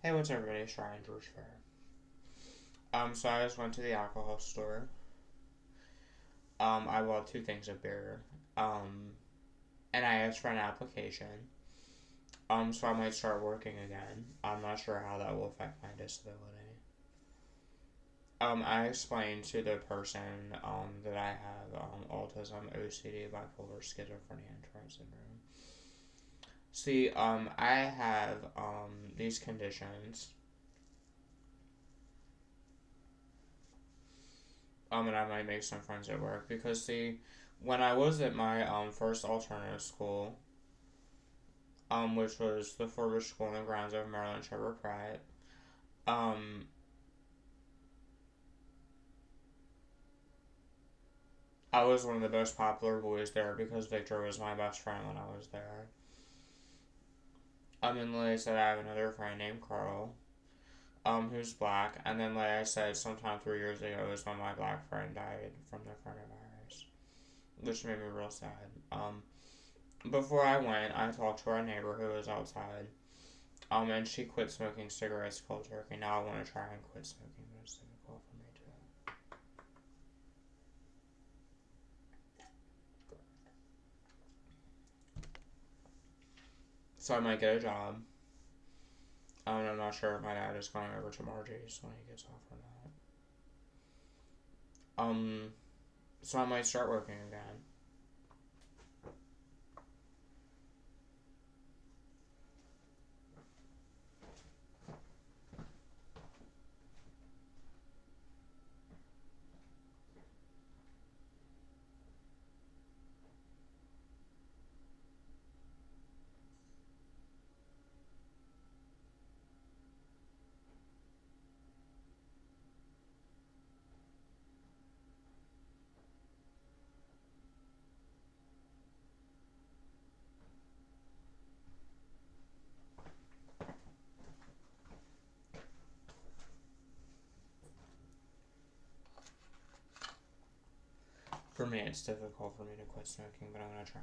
Hey, what's up, everybody? It's Ryan George Fair. So I just went to the alcohol store. I bought two things of beer. Um, and I asked for an application. So I might start working again. I'm not sure how that will affect my disability. I explained to the person, that I have, autism, OCD, bipolar, schizophrenia, and Tourette syndrome. See, I have, these conditions. And I might make some friends at work because see, when I was at my first alternative school, which was the Forest School in the grounds of Maryland Trevor Pratt, um, I was one of the most popular boys there because Victor was my best friend when I was there. And like I said, I have another friend named Carl, who's black, and then like I said, sometime 3 years ago was when my black friend died from the coronavirus, which made me real sad. Before I went, I talked to our neighbor who was outside. And she quit smoking cigarettes cold turkey. Now I want to try and quit smoking, but it's difficult for me to. So I might get a job. I'm not sure if my dad is going over to Margie's when he gets off or not. So I might start working again. For me, it's difficult for me to quit smoking, but I'm gonna try.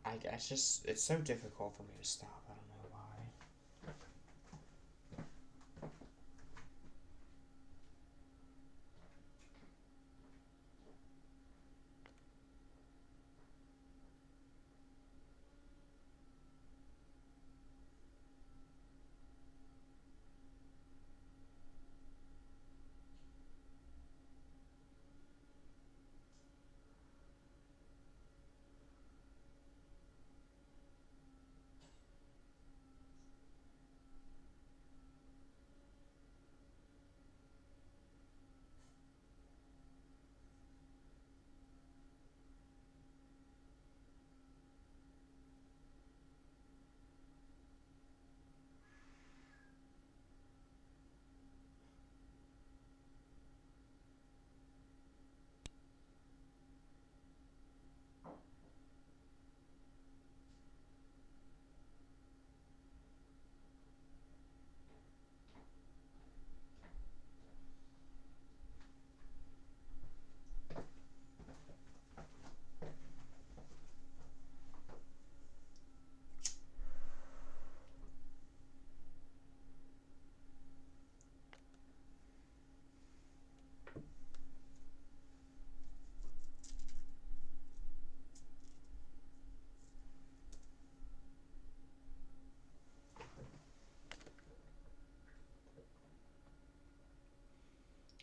I guess just it's so difficult for me to stop. I don't know why.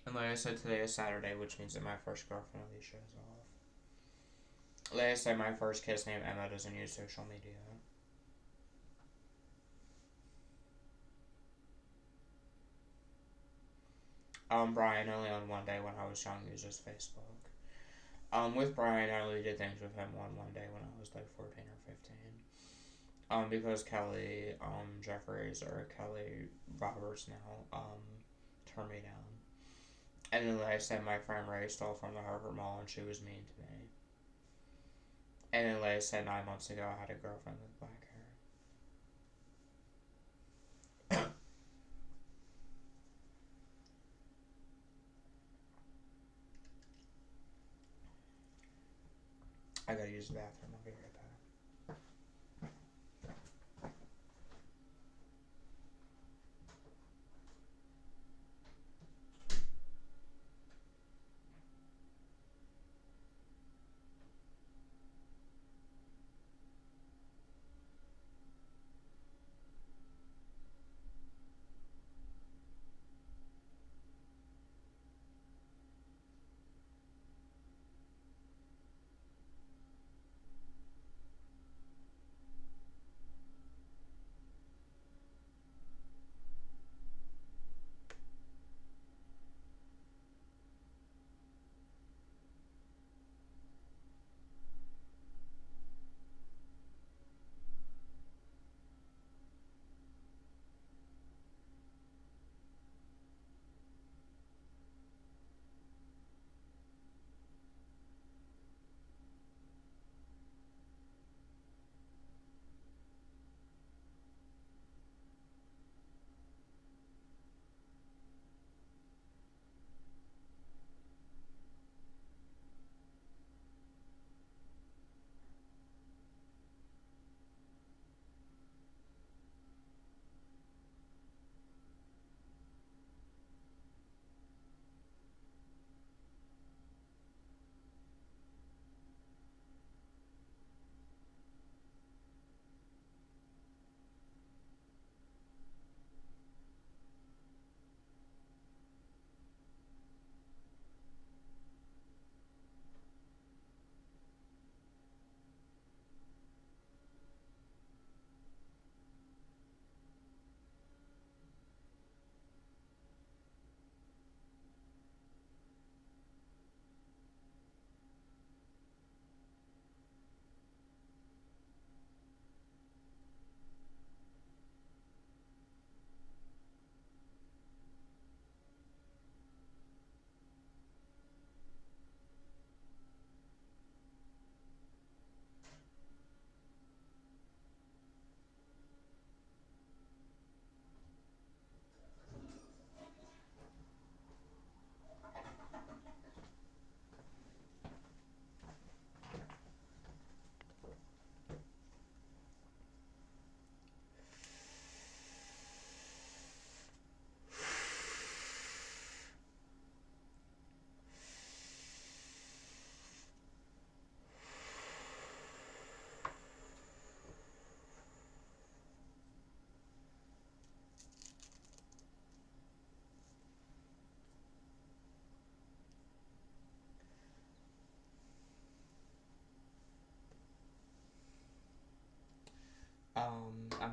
And like I said, today is Saturday, which means that my first girlfriend Alicia is off. Like I said, my first kiss named Emma doesn't use social media. Brian only on one day when I was young uses Facebook. With Brian, I only did things with him on one day when I was like 14 or 15. Because Kelly, Jeffries, or Kelly Roberts now, turned me down. And then, like I said, my friend Ray stole from the Harvard Mall and she was mean to me. And then, like I said, 9 months ago, I had a girlfriend with black hair. I gotta use the bathroom. I'll be right back.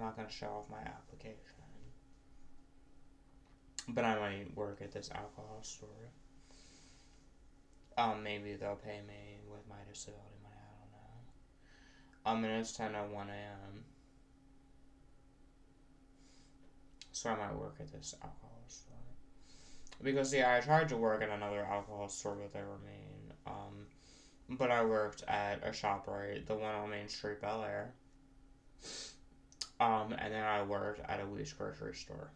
not going to show off my application. But I might work at this alcohol store. Maybe they'll pay me with my disability money, I don't know. And it's 10:01 a.m. So I might work at this alcohol store. Because, yeah, I tried to work at another alcohol store, but they were mean. But I worked at a ShopRite, the one on Main Street, Bel Air. And then I worked at a Wee's grocery store.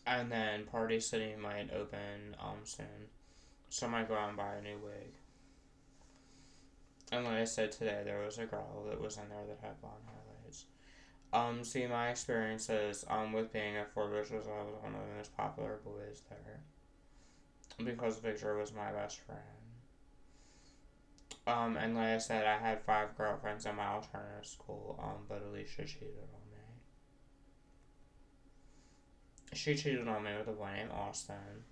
And then Party City might open soon. So I might go out and buy a new wig. And like I said today, there was a girl that was in there that had blonde highlights. See, my experiences with being at Fort Bush was I was one of the most popular boys there. Because Victor was my best friend. And like I said, I had 5 girlfriends in my alternative school, but Alicia cheated on me. She cheated on me with a boy named Austin.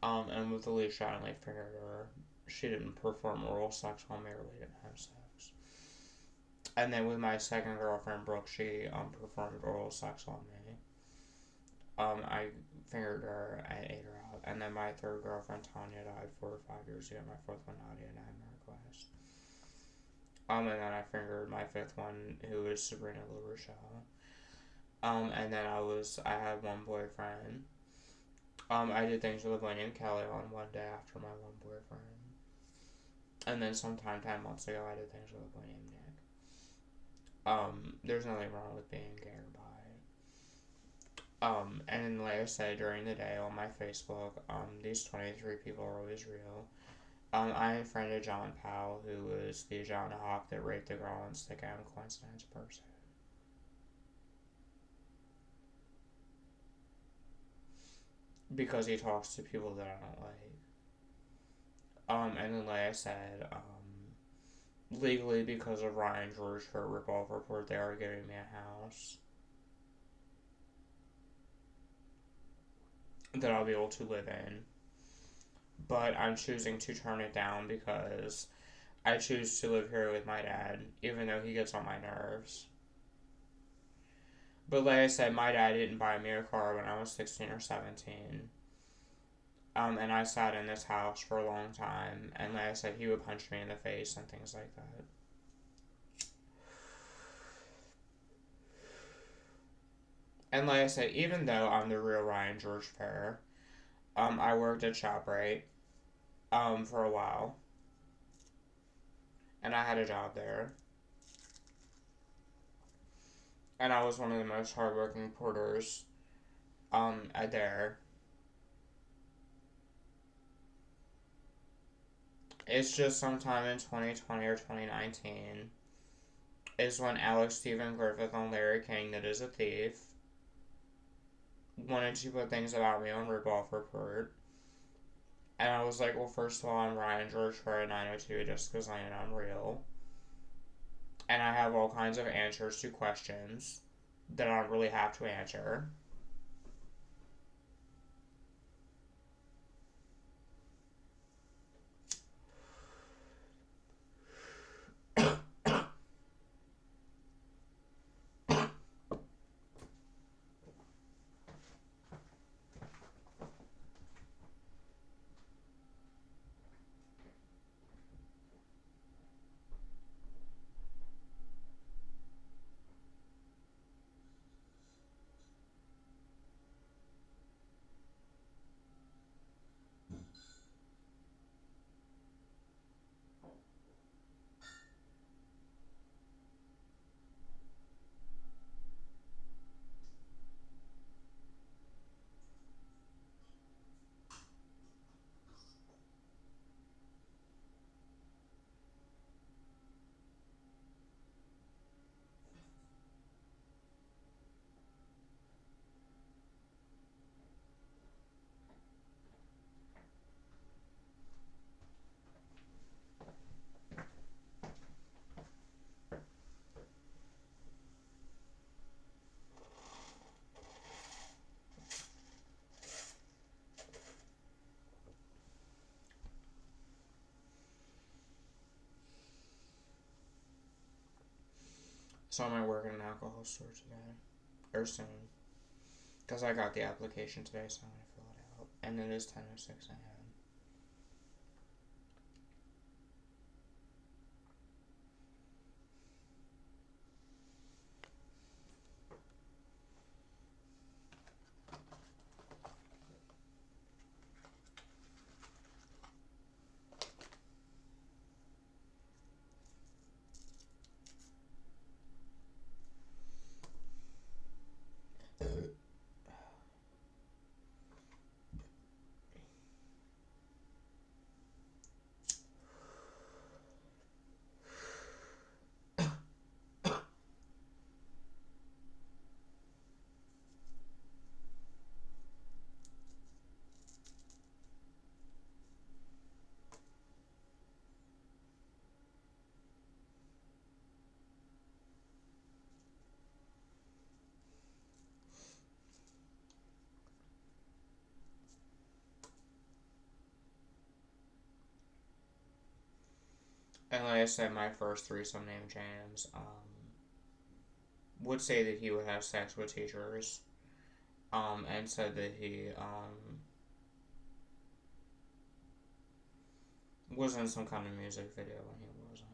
And with Alicia, I only figured her. She didn't perform oral sex on me, or we didn't have sex. And then with my second girlfriend, Brooke, she performed oral sex on me. I fingered her, I ate her out. And then my third girlfriend, Tanya, died 4 or 5 years ago. My fourth one, Nadia, died in her class. And then I fingered my 5th one, who was Sabrina LaRochelle. And then I had one boyfriend. I did things with a boy named Kelly on one day after my one boyfriend. And then sometime 10 months ago, I did things with a boy named Nick. There's nothing wrong with being gay or bi. And like I said, during the day on my Facebook, these 23 people are always real. I unfriended John Powell, who was the John Hawk that raped the girl in Stickham Coincidence person. Because he talks to people that I don't like. And then like I said, legally because of Ryan George for a ripoff report, they are giving me a house that I'll be able to live in. But I'm choosing to turn it down because I choose to live here with my dad, even though he gets on my nerves. But like I said, my dad didn't buy me a car when I was 16 or 17. And I sat in this house for a long time, and like I said, he would punch me in the face and things like that. And like I said, even though I'm the real Ryan George Fair, I worked at ShopRite, for a while. And I had a job there. And I was one of the most hardworking porters, at there. It's just sometime in 2020 or 2019 is when Alex Stephen Griffith on Larry King, that is a thief, wanted to put things about me on Ripoff Report. And I was like, well, first of all, I'm Ryan George for a 902 just because I am real. And I have all kinds of answers to questions that I don't really have to answer. So I might work in an alcohol store today. Or soon. Because I got the application today, so I'm going to fill it out. And it is 10:06 a.m. And like I said, my first threesome named James would say that he would have sex with teachers, and said that he was in some kind of music video when he wasn't.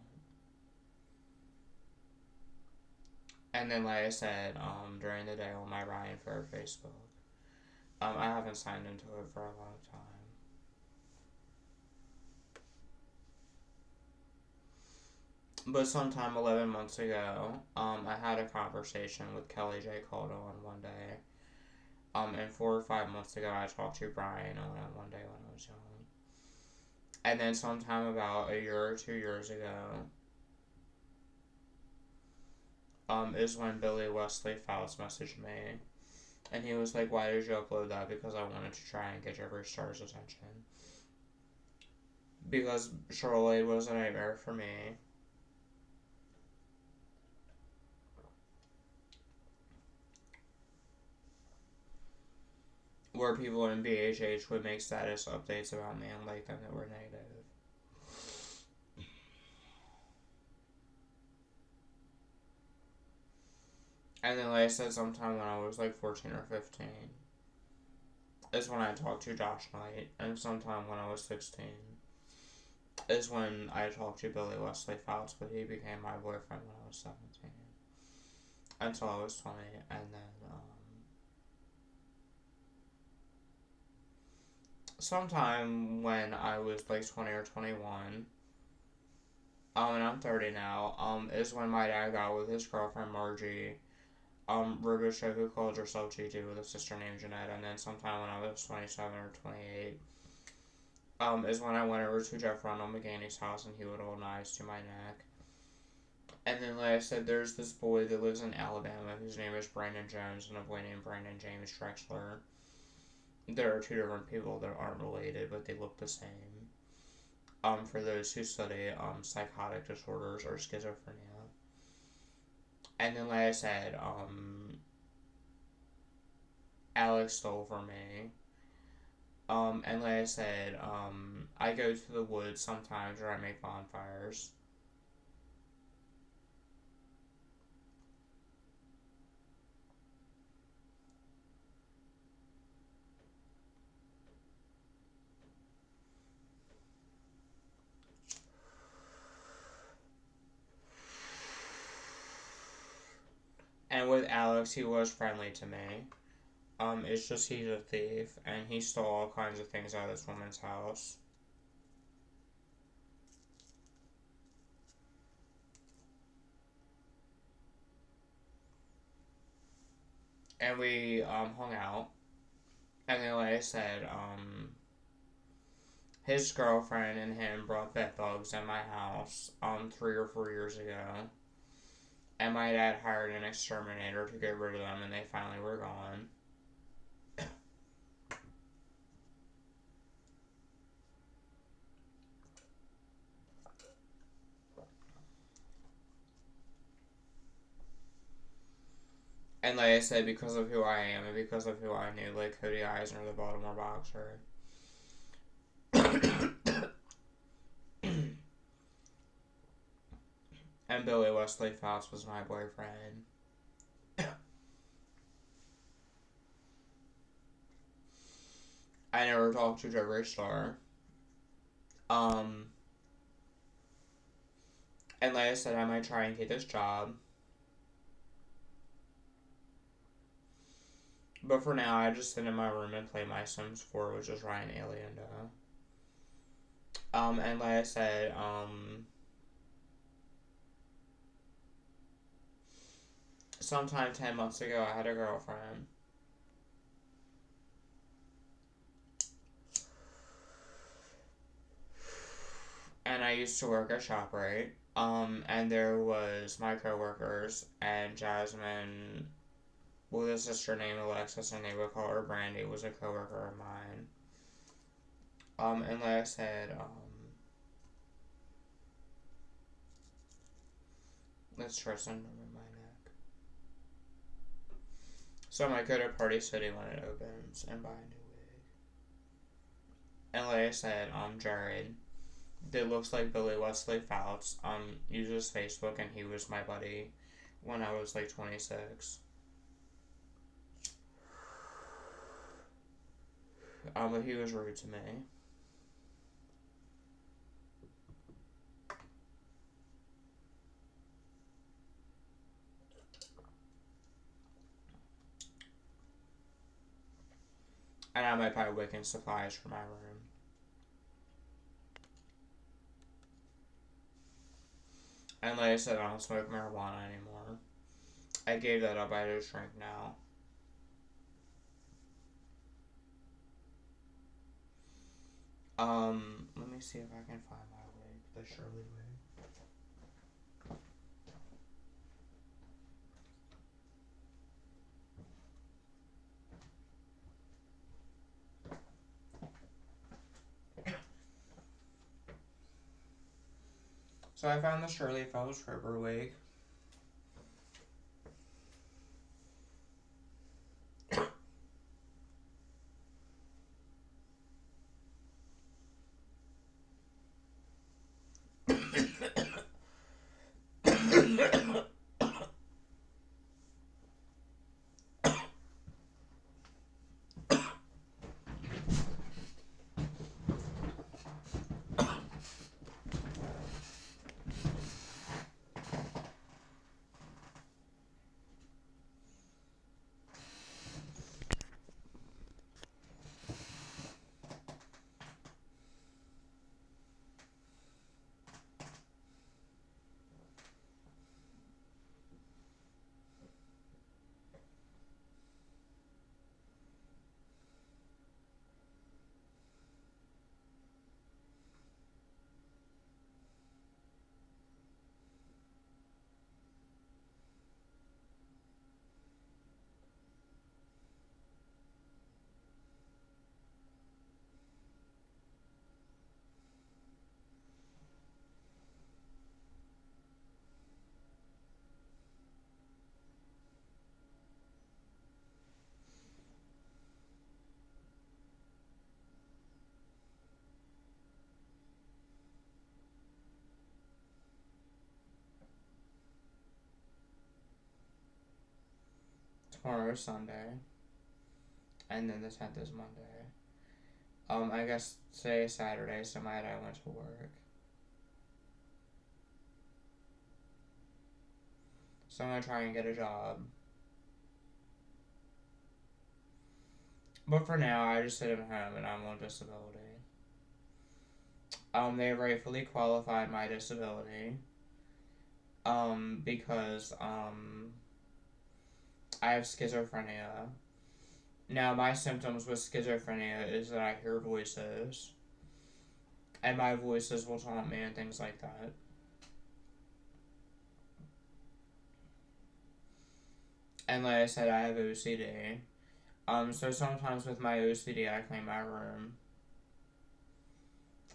And then, like I said, during the day on my Ryan Fair Facebook, I haven't signed into it for a long time. But sometime 11 months ago, I had a conversation with Kelly J. Caldwell one day. And 4 or 5 months ago, I talked to Brian on one day when I was young. And then sometime about a year or 2 years ago, is when Billy Wesley Fouts messaged me. And he was like, why did you upload that? Because I wanted to try and get Jeffree Star's attention. Because Charlotte was a nightmare for me. Where people in BHH would make status updates about me and like them that were negative. And then, like I said, sometime when I was like 14 or 15 is when I talked to Josh Knight. And sometime when I was 16 is when I talked to Billy Wesley Fouts, but he became my boyfriend when I was 17. Until I was 20, and then, sometime when I was like 20 or 21, and I'm 30 now, is when my dad got with his girlfriend Margie, Rubisha, who called herself Gigi with a sister named Jeanette, and then sometime when I was 27 or 28, is when I went over to Jeff Ronald McGaney's house and he would hold knives to my neck. And then, like I said, there's this boy that lives in Alabama whose name is Brandon Jones and a boy named Brandon James Drexler. There are two different people that aren't related, but they look the same. For those who study psychotic disorders or schizophrenia. And then, like I said, Alex stole from me. And like I said, I go to the woods sometimes where I make bonfires. And with Alex, he was friendly to me. It's just he's a thief, and he stole all kinds of things out of this woman's house. And we, hung out. And then, like I said, his girlfriend and him brought bed bugs in my house, 3 or 4 years ago. And my dad hired an exterminator to get rid of them, and they finally were gone. And like I said, because of who I am and because of who I knew, like Cody Eisner, the Baltimore boxer, And Billy Wesley Phelps was my boyfriend. I never talked to Jeffree Star. Um, and like I said, I might try and get this job. But for now, I just sit in my room and play my Sims 4, which is Ryan Alienda. And like I said, sometime 10 months ago, I had a girlfriend. And I used to work at ShopRite. And there was my coworkers and Jasmine with a sister named Alexis, and they would call her Brandy, was a coworker of mine. And like I said, let's try something in my neck. So I might go to Party City when it opens and buy a new wig. And like I said, Jared, that looks like Billy Wesley Phelps, uses Facebook, and he was my buddy when I was like 26. But he was rude to me. And I might buy Wiccan supplies for my room. And like I said, I don't smoke marijuana anymore. I gave that up. I just drink now. Let me see if I can find my wig, the Shirley wig. So I found the Shirley Phelps River wig. Tomorrow is Sunday. And then the 10th is Monday. I guess today is Saturday, so my dad went to work. So I'm gonna try and get a job. But for now, I just sit at home and I'm on disability. They rightfully qualified my disability. Because, I have schizophrenia. Now, my symptoms with schizophrenia is that I hear voices. And my voices will taunt me and things like that. And like I said, I have OCD. So sometimes with my OCD, I clean my room.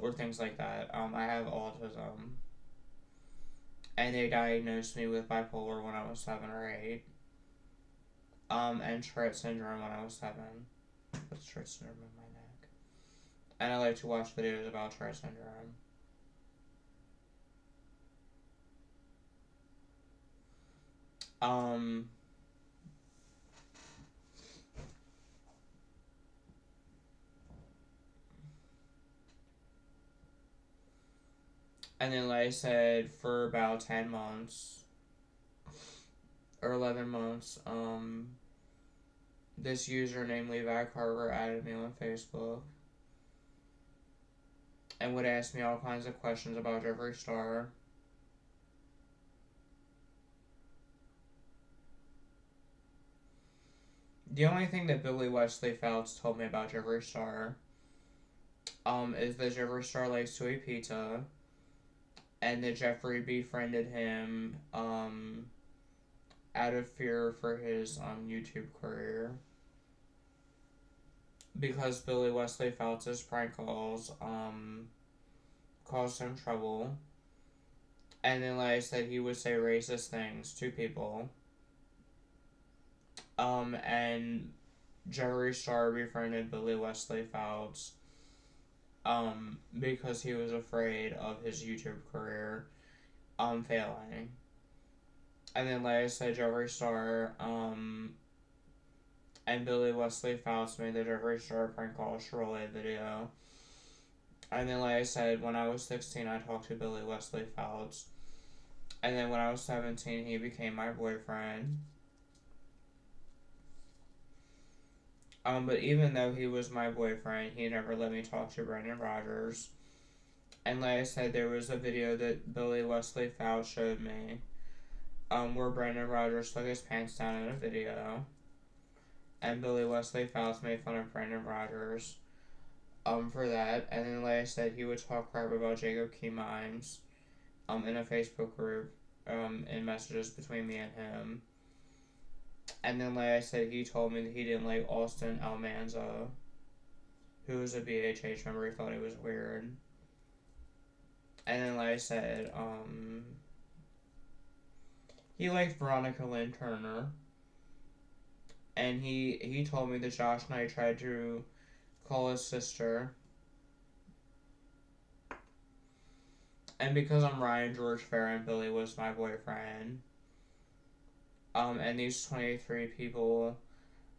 Or things like that. I have autism. And they diagnosed me with bipolar when I was 7 or 8. And Tourette syndrome when I was 7. What's Tourette syndrome in my neck? And I like to watch videos about Tourette syndrome. Um, and then, like I said, for about 10 months or 11 months, this user named Levi Carver added me on Facebook and would ask me all kinds of questions about Jeffree Star. The only thing that Billy Wesley Phelps told me about Jeffree Star, is that Jeffree Star likes to eat pizza, and that Jeffree befriended him, out of fear for his, YouTube career. Because Billy Wesley Phelps' prank calls, caused him trouble. And then, like I said, he would say racist things to people. And Jeffree Star befriended Billy Wesley Phelps, because he was afraid of his YouTube career, failing. And then, like I said, Jeffree Star, and Billy Wesley Phelps made the Jeffree Star prank call Shirley video. And then, like I said, when I was 16, I talked to Billy Wesley Phelps. And then when I was 17, he became my boyfriend. But even though he was my boyfriend, he never let me talk to Brendan Rodgers. And like I said, there was a video that Billy Wesley Phelps showed me, where Brendan Rodgers took his pants down in a video. And Billy Wesley Phelps made fun of Brendan Rodgers, for that. And then, like I said, he would talk crap about Jacob Key Mimes, in a Facebook group, in messages between me and him. And then, like I said, he told me that he didn't like Austin Almanza, who was a BHH member. He thought it was weird. And then, like I said, he liked Veronica Lynn Turner. And he told me that Josh and I tried to call his sister. And because I'm Ryan George Farron, Billy was my boyfriend. And these 23 people,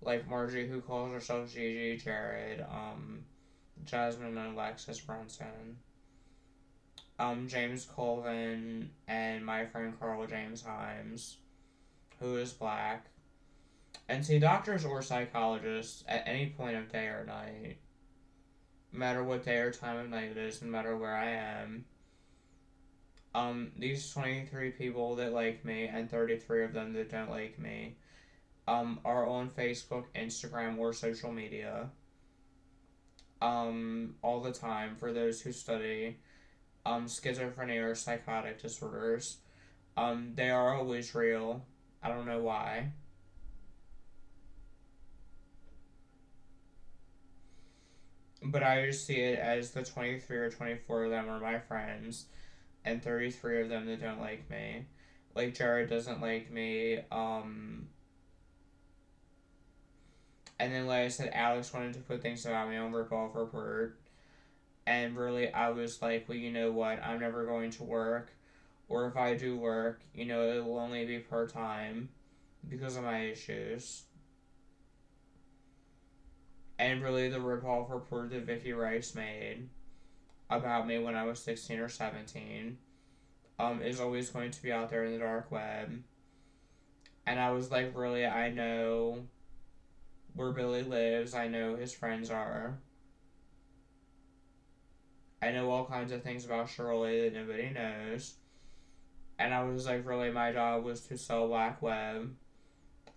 like Margie, who calls herself Gigi, Jared, Jasmine and Alexis Brunson, James Colvin, and my friend Carl James Himes, who is black. And see, doctors or psychologists, at any point of day or night, no matter what day or time of night it is, no matter where I am, these 23 people that like me, and 33 of them that don't like me, are on Facebook, Instagram, or social media, all the time, for those who study, schizophrenia or psychotic disorders. They are always real. I don't know why. But I just see it as the 23 or 24 of them are my friends, and 33 of them that don't like me. Like, Jared doesn't like me, and then, like I said, Alex wanted to put things about me on Ripoff Report, and really, I was like, well, you know what, I'm never going to work, or if I do work, it will only be part-time, because of my issues. And really, the Ripoff Report that Vickie Rice made about me when I was 16 or 17, is always going to be out there in the dark web. And I was like, really, I know where Billy lives. I know his friends are. I know all kinds of things about Shirley that nobody knows. And I was like, really, my job was to sell black web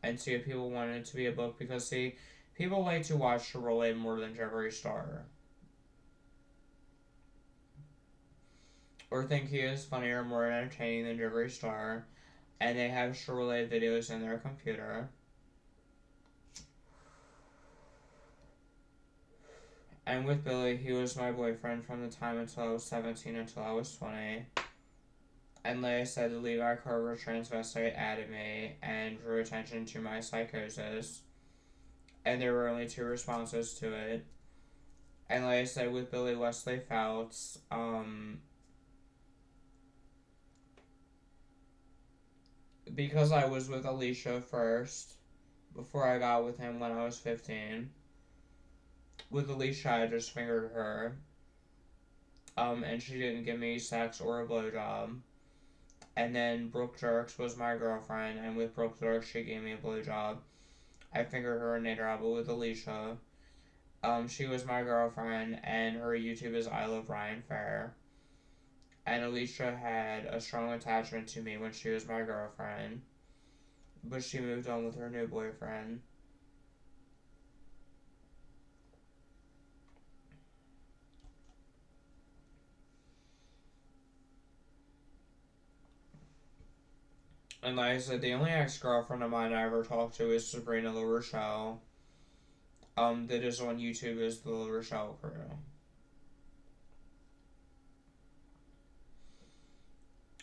and see if people wanted it to be a book. Because, see, people like to watch Shirley more than Jeffree Star, or think he is funnier or more entertaining than Jeffree Star. And they have Shirley videos in their computer. And with Billy, he was my boyfriend from the time until I was 17 until I was 20. And like I said, the Levi Carver transvestite added me and drew attention to my psychosis. And there were only two responses to it. And like I said, with Billy Wesley Phelps, because I was with Alicia first, before I got with him when I was 15. With Alicia, I just fingered her. And she didn't give me sex or a blowjob. And then Brooke Jerks was my girlfriend, and with Brooke Jerks, she gave me a blowjob. I fingered her in Nader, but with Alicia, she was my girlfriend, and her YouTube is I Love Ryan Fair. And Alicia had a strong attachment to me when she was my girlfriend, but she moved on with her new boyfriend. And like I said, the only ex-girlfriend of mine I ever talked to is Sabrina La Rochelle. That is on YouTube as the La Rochelle Crew.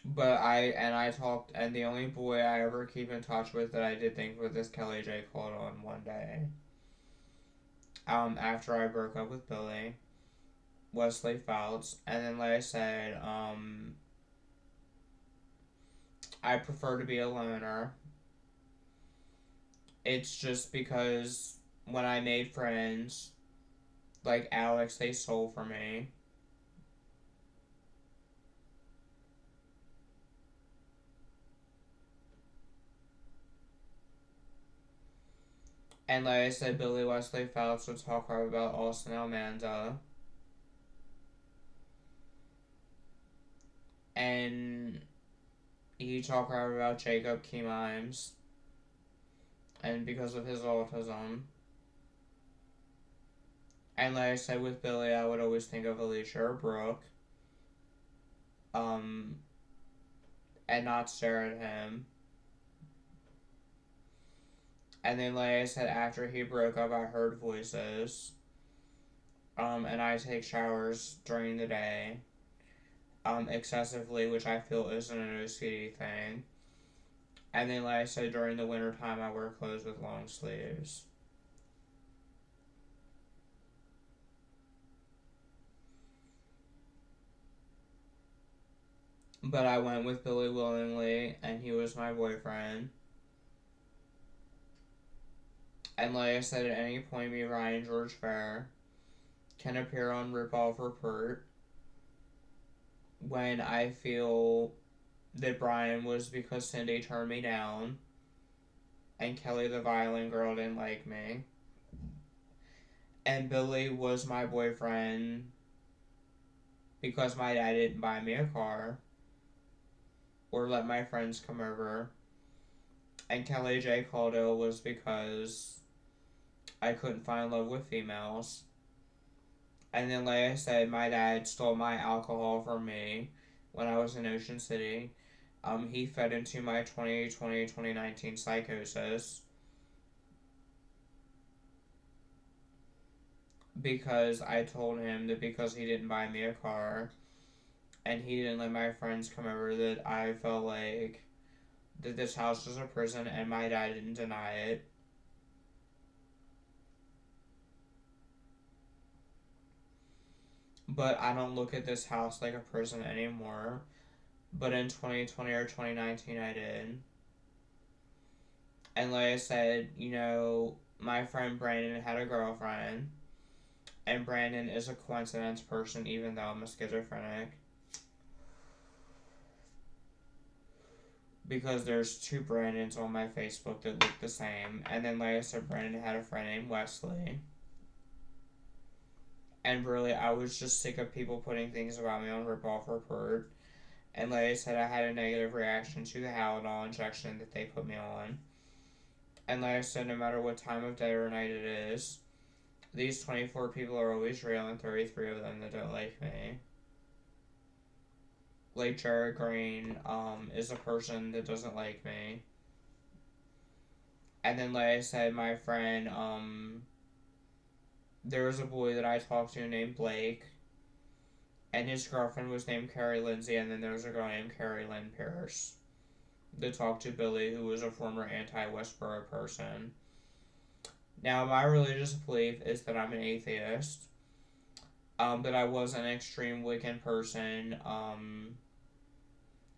But I talked, and the only boy I ever keep in touch with that I did think with is Kelly J called on one day. After I broke up with Billy, Wesley Fouts, and then like I said, I prefer to be a loner. It's just because when I made friends, like Alex, they stole from me. And like I said, Billy Wesley Phelps would talk about Austin Amanda. And he talked about Jacob Key Mimes. And because of his autism. And like I said, with Billy, I would always think of Alicia or Brooke. Um, and not stare at him. And then, like I said, after he broke up, I heard voices. And I take showers during the day. Excessively, which I feel isn't an OCD thing. And then, like I said, during the winter time, I wear clothes with long sleeves. But I went with Billy willingly, and he was my boyfriend. And like I said, at any point, me, Ryan George Fair can appear on Ripoff Report when I feel that Brian was because Cindy turned me down and Kelly the violin girl didn't like me. And Billy was my boyfriend because my dad didn't buy me a car or let my friends come over. And Kelly J. Caldwell was because I couldn't find love with females. And then, like I said, my dad stole my alcohol from me when I was in Ocean City. He fed into my 2020-2019 psychosis because I told him that because he didn't buy me a car and he didn't let my friends come over, that I felt like that this house was a prison, and my dad didn't deny it. But I don't look at this house like a prison anymore. But in 2020 or 2019, I did. And like I said, my friend Brandon had a girlfriend. And Brandon is a coincidence person, even though I'm a schizophrenic. Because there's two Brandons on my Facebook that look the same. And then, like I said, Brandon had a friend named Wesley. And really, I was just sick of people putting things about me on Ripoff Report. And like I said, I had a negative reaction to the Halidol injection that they put me on. And like I said, no matter what time of day or night it is, these 24 people are always real, and 33 of them that don't like me. Like Jared Green is a person that doesn't like me. And then, like I said, my friend, there was a boy that I talked to named Blake, and his girlfriend was named Carrie Lindsay, and then there was a girl named Carrie Lynn Pierce that talked to Billy, who was a former anti-Westboro person. Now, my religious belief is that I'm an atheist, that I was an extreme Wiccan person,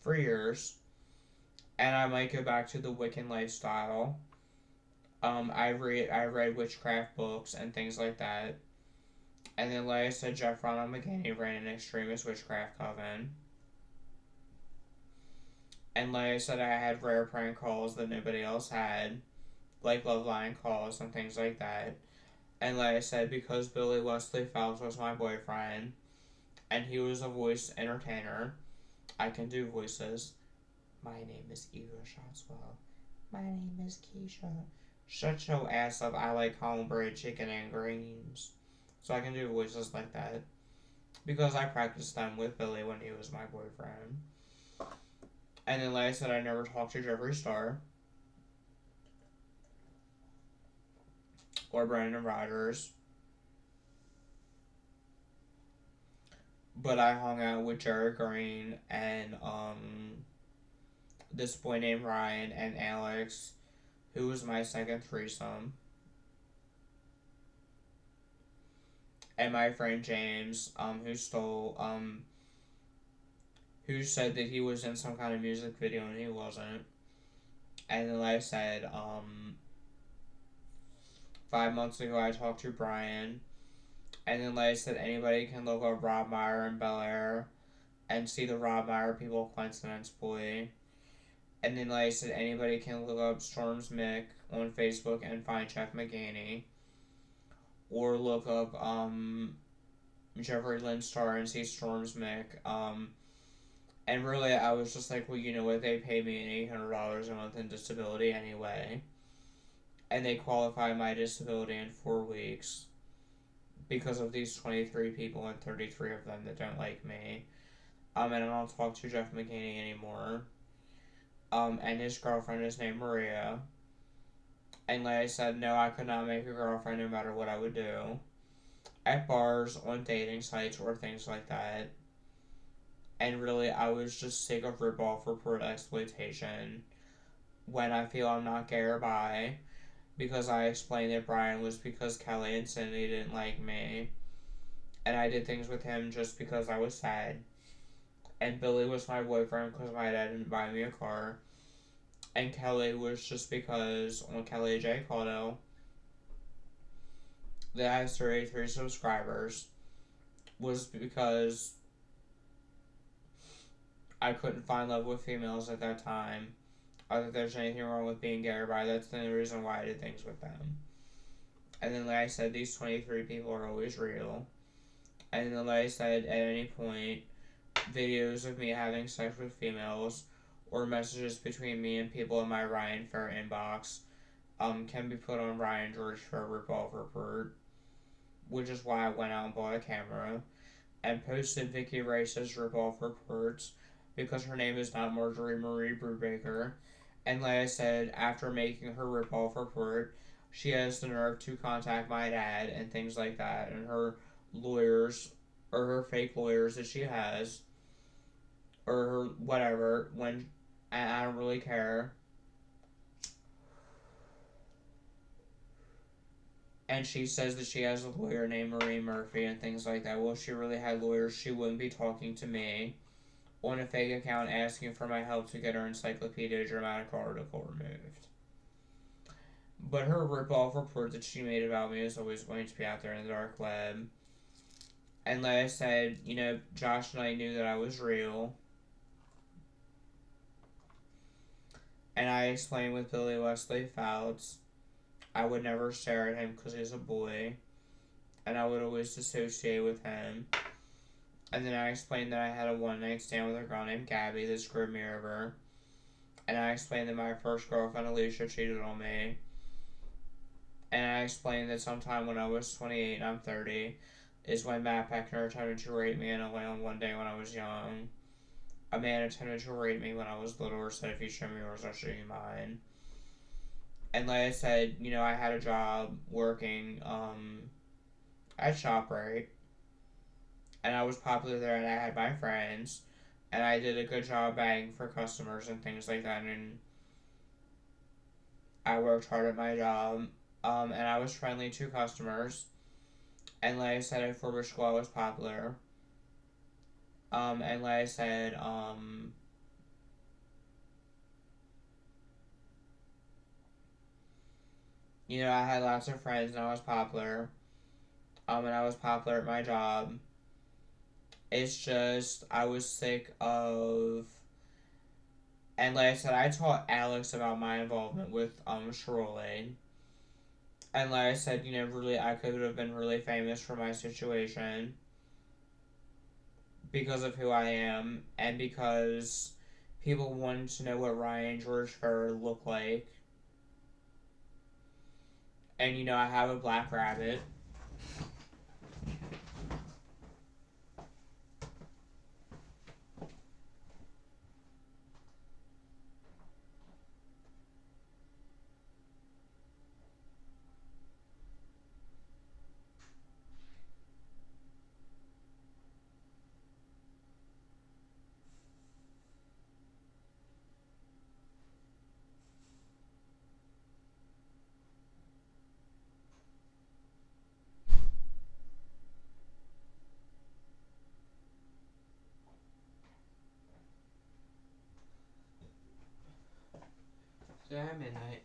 for years, and I might go back to the Wiccan lifestyle. I read witchcraft books and things like that. And then, like I said, Jeff Ronald McGinney ran an extremist witchcraft coven. And like I said, I had rare prank calls that nobody else had, like love line calls and things like that. And like I said, because Billy Wesley Phelps was my boyfriend, and he was a voice entertainer, I can do voices. My name is Eva Shotswell. My name is Keisha. Shut your ass up. I like homebread chicken and greens. So I can do voices like that. Because I practiced them with Billy when he was my boyfriend. And then, like I said, I never talked to Jeffree Star or Brandon Rogers. But I hung out with Jared Green and this boy named Ryan and Alex, who was my second threesome. And my friend James, who said that he was in some kind of music video and he wasn't. And then, like I said, 5 months ago I talked to Brian. And then, like I said, anybody can look up Rob Meyer in Bel Air and see the Rob Meyer People Coincidence Boy. And then, like I said, anybody can look up Storms Mick on Facebook and find Jeff McGaney. Or look up Jeffrey Lynn Star and see Storms Mick. And really, I was just like, well, you know what? They pay me $800 a month in disability anyway. And they qualify my disability in 4 weeks because of these 23 people and 33 of them that don't like me. And I don't talk to Jeff McGaney anymore. And his girlfriend is named Maria. And like I said, no, I could not make a girlfriend no matter what I would do. At bars, on dating sites, or things like that. And really, I was just sick of ripoff report exploitation when I feel I'm not gay or bi. Because I explained that Brian was because Kelly and Cindy didn't like me. And I did things with him just because I was sad. And Billy was my boyfriend because my dad didn't buy me a car. And Kelly was just because on Kelly J. Caudo that has 33 subscribers was because I couldn't find love with females at that time. Or that there's anything wrong with being gay or bi. That's the only reason why I did things with them. And then, like I said, these 23 people are always real. And then, like I said, at any point, videos of me having sex with females or messages between me and people in my Ryan Fair inbox can be put on Ryan George for a ripoff report, which is why I went out and bought a camera and posted Vickie Rice's ripoff reports because her name is not Marjorie Marie Brubaker. And like I said, after making her ripoff report, she has the nerve to contact my dad and things like that, and her lawyers, or her fake lawyers that she has, or her whatever, when, and I don't really care. And she says that she has a lawyer named Marie Murphy and things like that. Well, if she really had lawyers, she wouldn't be talking to me on a fake account asking for my help to get her Encyclopedia Dramatica article removed. But her ripoff report that she made about me is always going to be out there in the dark web. And like I said, you know, Josh and I knew that I was real. And I explained with Billy Wesley Fouts, I would never stare at him because he's a boy. And I would always dissociate with him. And then I explained that I had a one-night stand with a girl named Gabby that screwed me over. And I explained that my first girlfriend, Alicia, cheated on me. And I explained that sometime when I was 28 and I'm 30 is when Matt Peckner attempted to rape me in Atlanta one day when I was young. A man attempted to rape me when I was little or said, if you show me yours, I'll show you mine. And like I said, you know, I had a job working at ShopRite. And I was popular there and I had my friends. And I did a good job bagging for customers and things like that. And I worked hard at my job. And I was friendly to customers. And like I said, at Forber School, I was popular. And like I said, I had lots of friends and I was popular. And I was popular at my job. It's just, I was sick of. And like I said, I told Alex about my involvement with Shirley. And like I said, really, I could have been really famous for my situation because of who I am and because people wanted to know what Ryan George Fur looked like. And I have a black rabbit. So at midnight.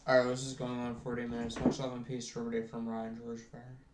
Alright, this is going on 40 minutes. Much love and peace to everybody from Ryan George Fair.